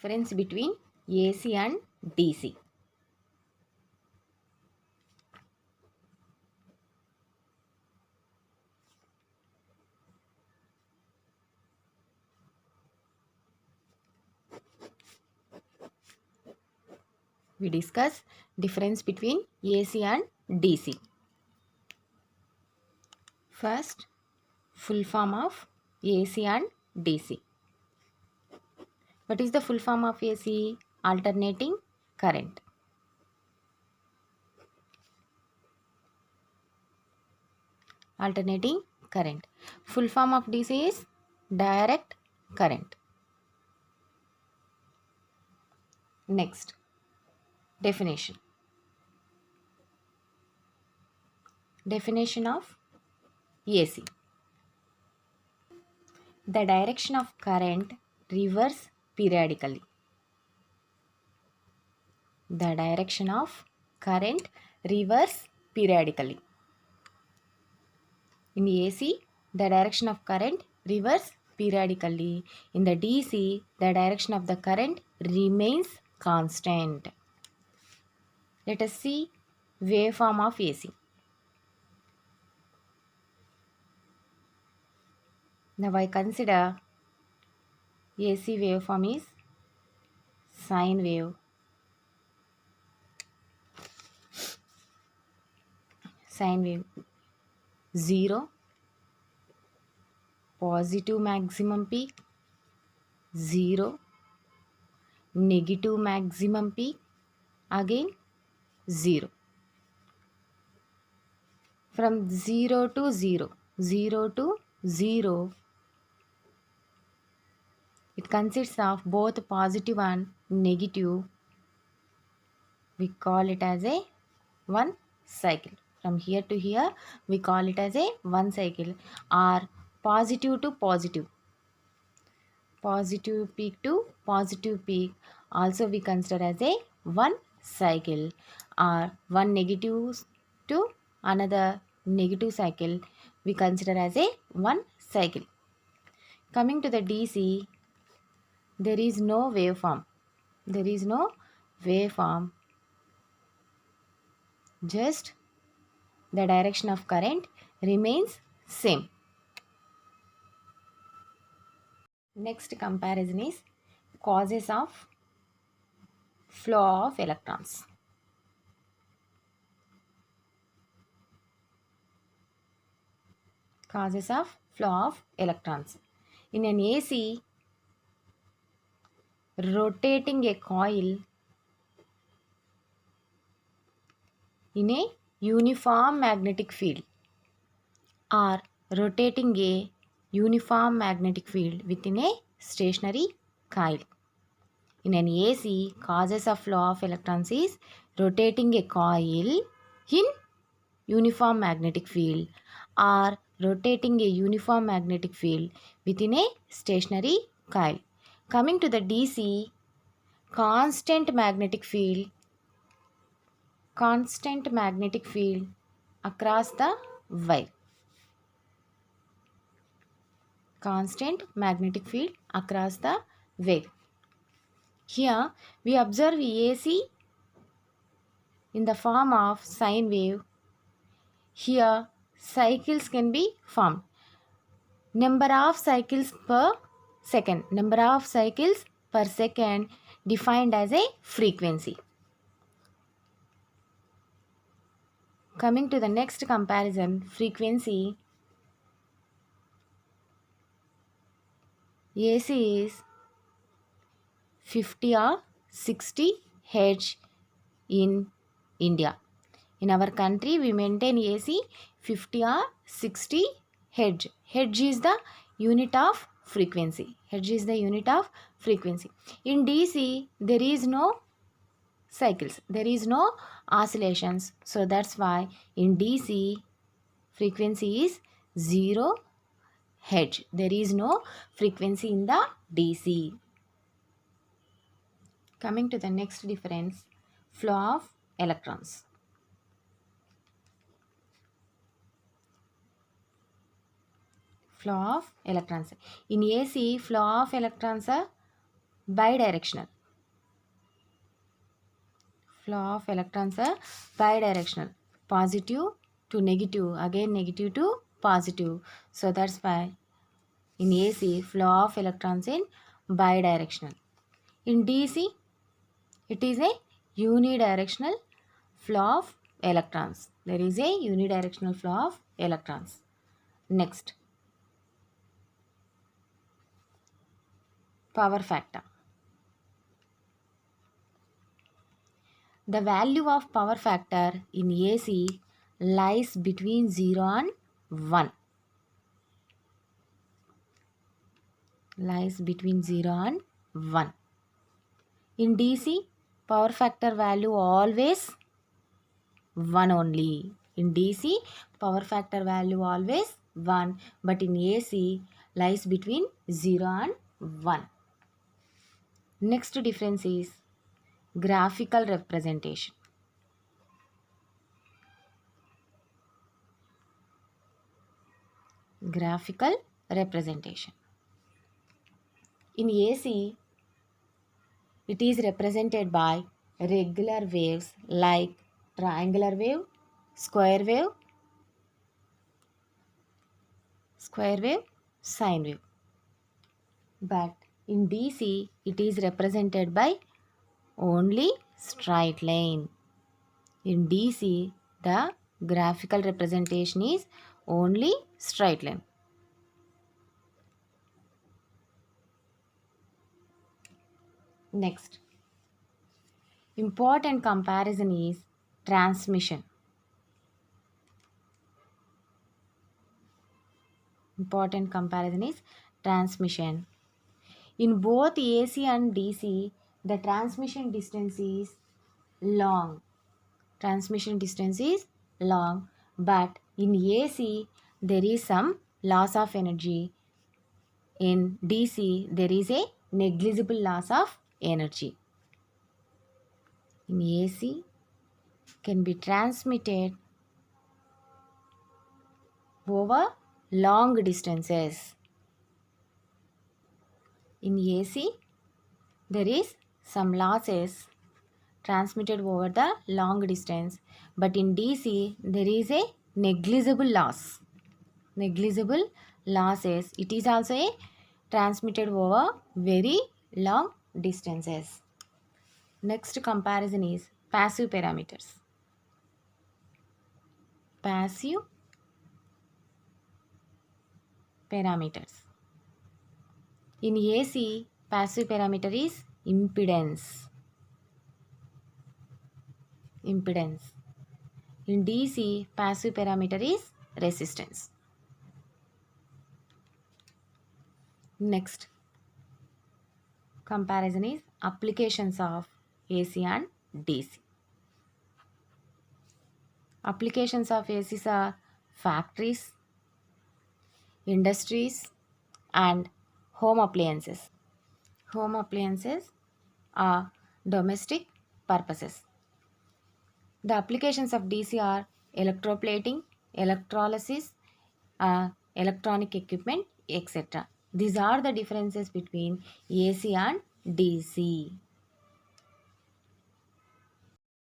difference between AC and DC. We discuss difference between AC and DC. First, full form of AC and DC. What is the full form of AC? Alternating current. Alternating current. Full form of DC is direct current. Next, definition. Definition of AC. The direction of current reverse periodically. The direction of current reverse periodically. In AC, the direction of current reverse periodically. In the DC, the direction of the current remains constant. Let us see waveform of AC. Now I consider AC waveform is sine wave. Sine wave 0, positive maximum peak, 0, negative maximum peak, again 0. From 0 to 0, 0 to 0, it consists of both positive and negative. We call it as a one cycle. From here to here, we call it as a one cycle, or positive to positive. Positive peak to positive peak also we consider as a one cycle, or one negative to another negative cycle we consider as a one cycle. Coming to the DC, there is no waveform. There is no waveform. Just the direction of current remains same. Next comparison is causes of flow of electrons. Causes of flow of electrons. In an AC, rotating a coil in a uniform magnetic field, or rotating a uniform magnetic field within a stationary coil. In an AC, causes of flow of electrons is rotating a coil in uniform magnetic field, or rotating a uniform magnetic field within a stationary coil. Coming to the DC, constant magnetic field across the wire. Constant magnetic field across the wire. Here we observe AC in the form of sine wave. Here cycles can be formed. Number of cycles per second. Number of cycles per second defined as a frequency. Coming to the next comparison, frequency. AC is 50 or 60 Hz in India. In our country, we maintain AC 50 or 60 Hz. Hz is the unit of frequency. Hz is the unit of frequency. In DC, there is no cycles. There is no oscillations. So that's why in DC, frequency is 0 Hz. There is no frequency in the DC. Coming to the next difference, flow of electrons. Flow of electrons. In AC, flow of electrons are bidirectional. Flow of electrons are bidirectional. Positive to negative, again negative to positive. So that's why in AC, flow of electrons in bidirectional. In DC, it is a unidirectional flow of electrons. There is a unidirectional flow of electrons. Next, power factor. The value of power factor in AC lies between 0 and 1. Lies between 0 and 1. In DC, power factor value always 1 only. In DC, power factor value always 1, but in AC lies between 0 and 1. Next difference is graphical representation. Graphical representation. In AC, it is represented by regular waves like triangular wave, square wave, sine wave. But in DC, it is represented by only straight line. In DC, the graphical representation is only straight line. Next, important comparison is transmission. Important comparison is transmission. In both AC and DC, the transmission distance is long. Transmission distance is long, but in AC, there is some loss of energy. In DC, there is a negligible loss of energy. In AC, can be transmitted over long distances. In AC, there is some losses transmitted over the long distance, but in DC, there is a negligible loss. Negligible losses. It is also a transmitted over very long distances. Next comparison is passive parameters. Passive parameters. In AC, passive parameter is impedance. Impedance. In DC, passive parameter is resistance. Next comparison is applications of AC and DC. Applications of AC are factories, industries, and home appliances. Home appliances are domestic purposes. The applications of DC are electroplating, electrolysis, electronic equipment, etc. These are the differences between AC and DC.